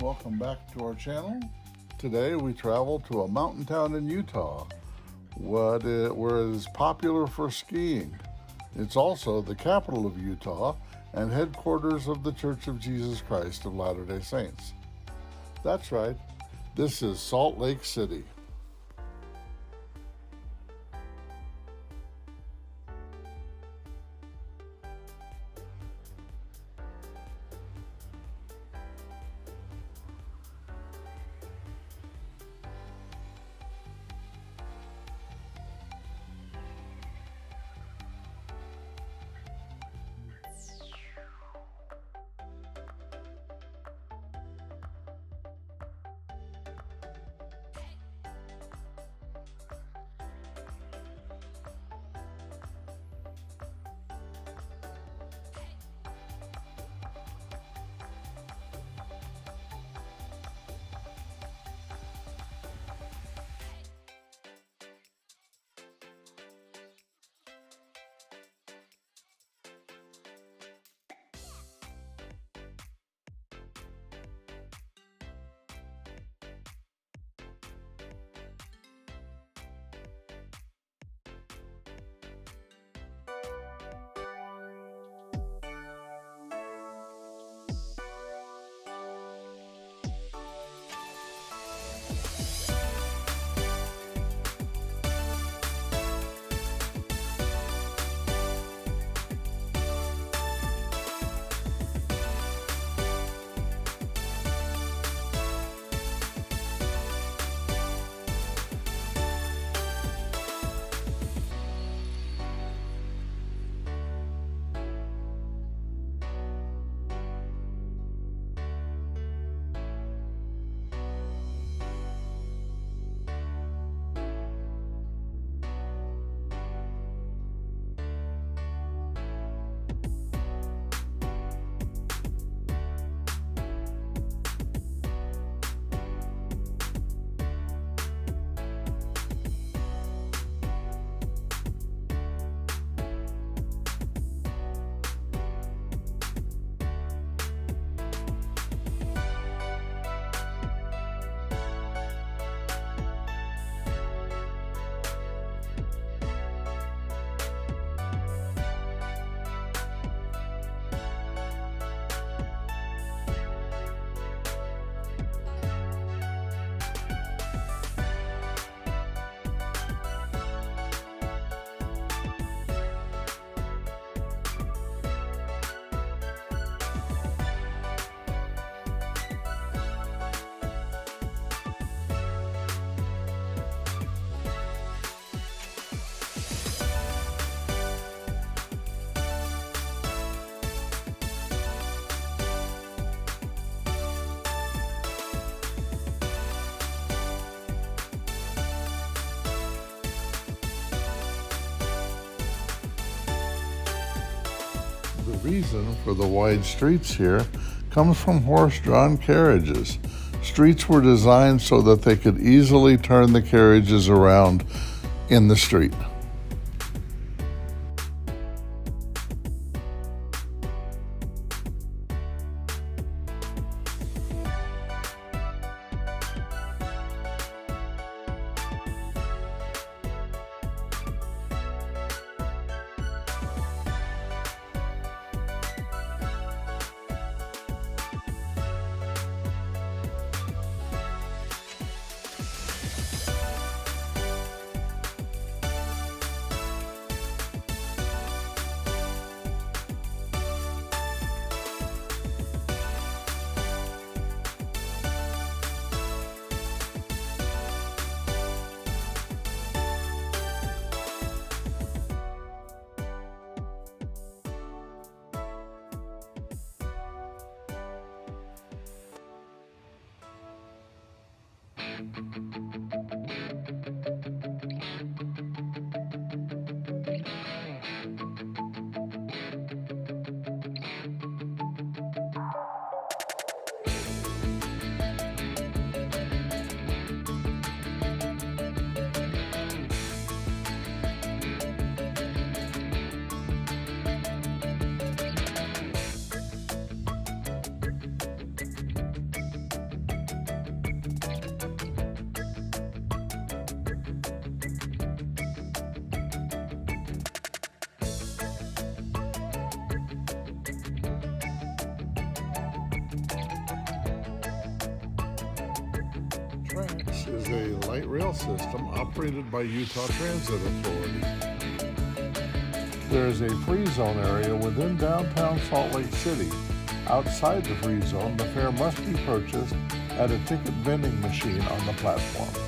welcome back to our channel. Today we travel to a mountain town in Utah where it is popular for skiing. It's also the capital of Utah and headquarters of the Church of Jesus Christ of Latter-day Saints. That's right, this is Salt Lake City. The reason for the wide streets here comes from horse-drawn carriages. Streets were designed so that they could easily turn the carriages around in the street. Tracks is a light rail system operated by Utah Transit Authority. There is a free zone area within downtown Salt Lake City. Outside the free zone, the fare must be purchased at a ticket vending machine on the platform.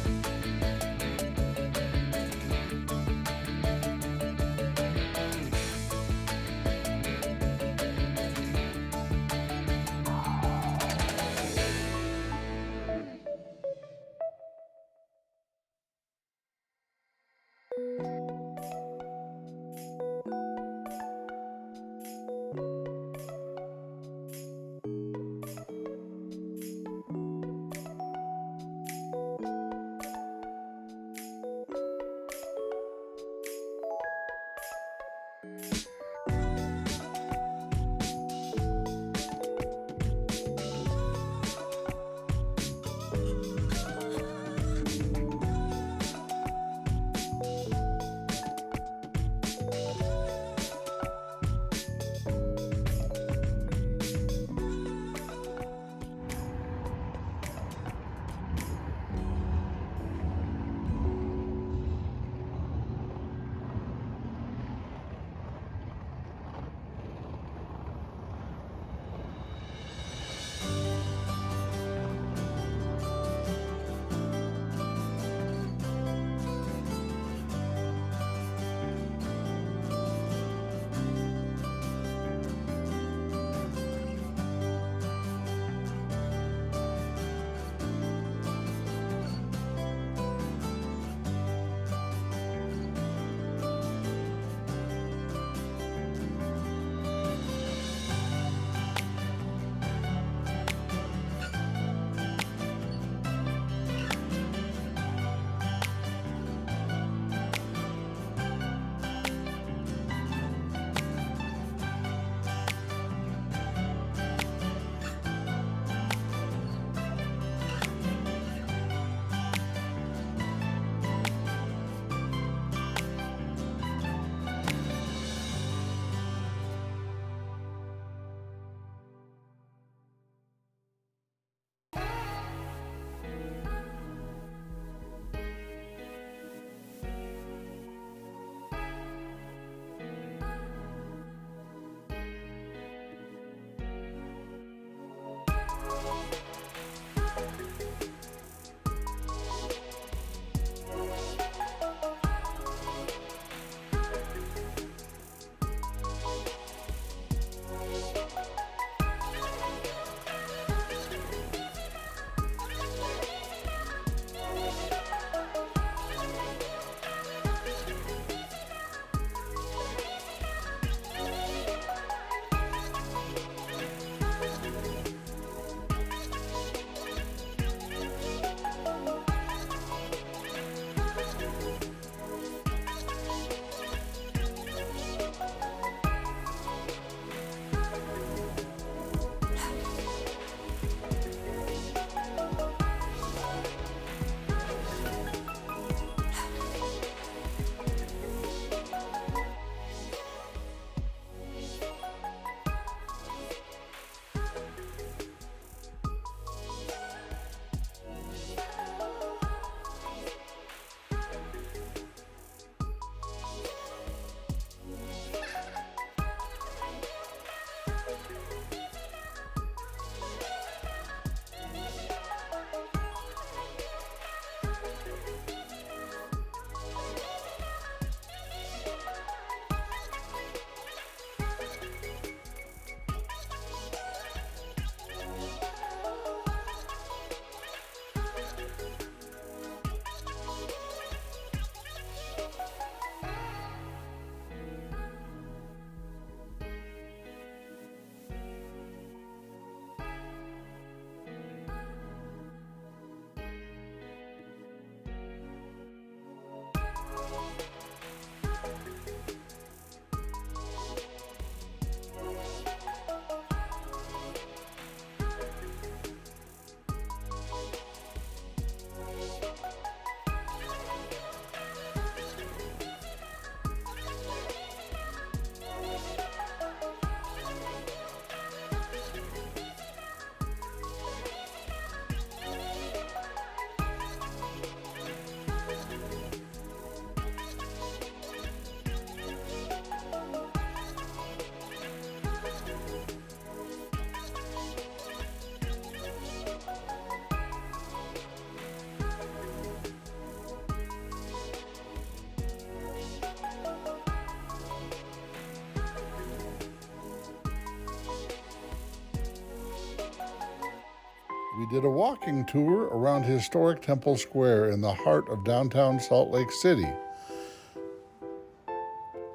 did a walking tour around historic Temple Square in the heart of downtown Salt Lake City.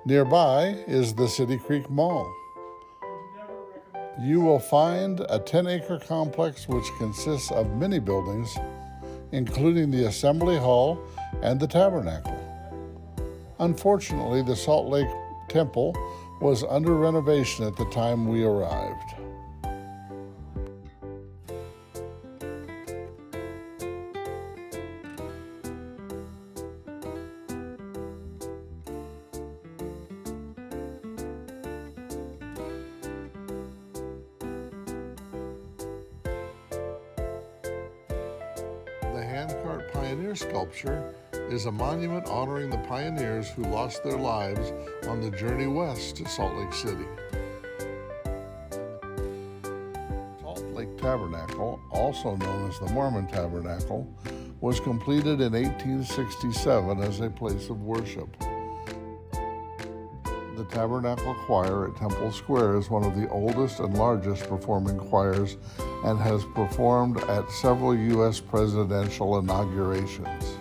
Nearby is the City Creek Mall. You will find a 10-acre complex which consists of many buildings, including the Assembly Hall and the Tabernacle. Unfortunately, the Salt Lake Temple was under renovation at the time we arrived. The handcart pioneer sculpture is a monument honoring the pioneers who lost their lives on the journey west to Salt Lake City. Salt Lake Tabernacle, also known as the Mormon Tabernacle, was completed in 1867 as a place of worship. The Tabernacle Choir at Temple Square is one of the oldest and largest performing choirs and has performed at several U.S. presidential inaugurations.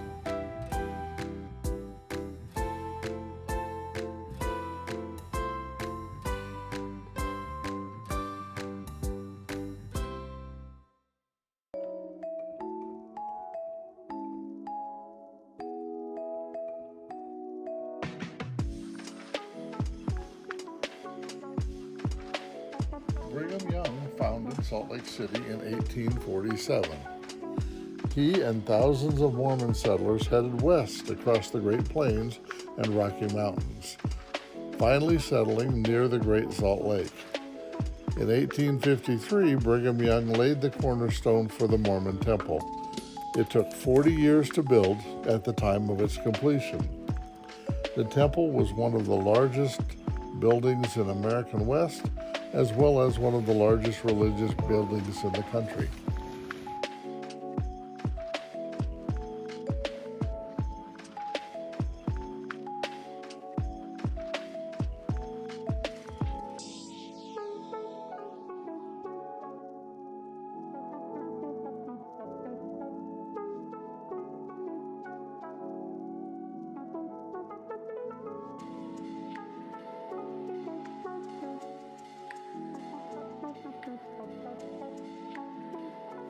Brigham Young founded Salt Lake City in 1847. He and thousands of Mormon settlers headed west across the Great Plains and Rocky Mountains, finally settling near the Great Salt Lake. In 1853, Brigham Young laid the cornerstone for the Mormon Temple. It took 40 years to build at the time of its completion. The temple was one of the largest buildings in American West, as well as one of the largest religious buildings in the country.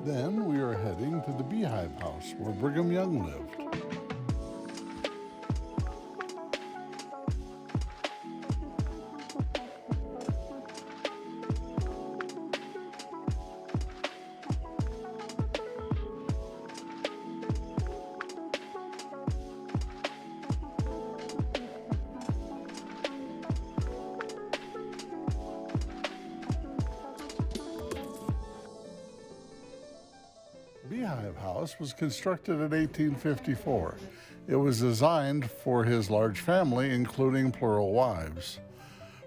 Then we are heading to the Beehive House where Brigham Young lived. Beehive House was constructed in 1854. It was designed for his large family, including plural wives.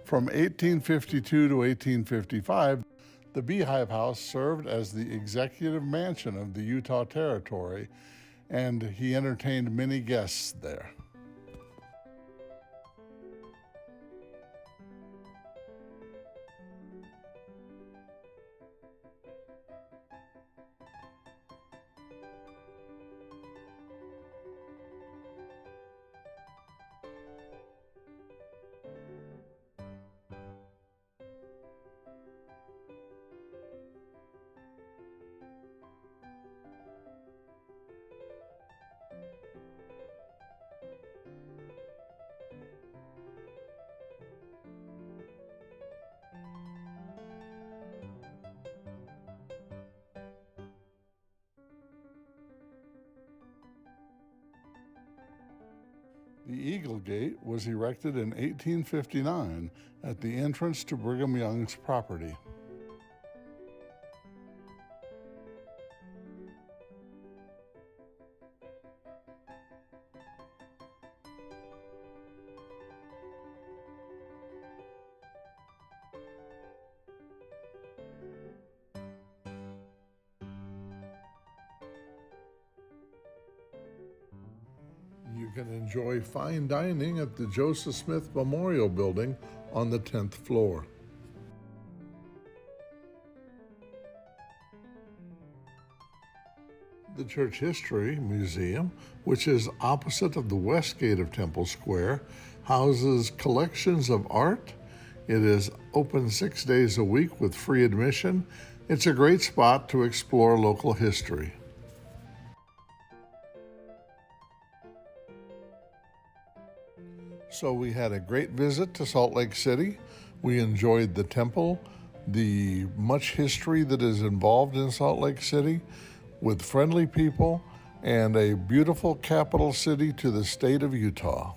From 1852 to 1855, the Beehive House served as the executive mansion of the Utah Territory, and he entertained many guests there. The Eagle Gate was erected in 1859 at the entrance to Brigham Young's property. You can enjoy fine dining at the Joseph Smith Memorial Building on the 10th floor. The Church History Museum, which is opposite of the west gate of Temple Square, houses collections of art. It is open 6 days a week with free admission. It's a great spot to explore local history. So we had a great visit to Salt Lake City. We enjoyed the temple, the much history that is involved in Salt Lake City, with friendly people and a beautiful capital city to the state of Utah.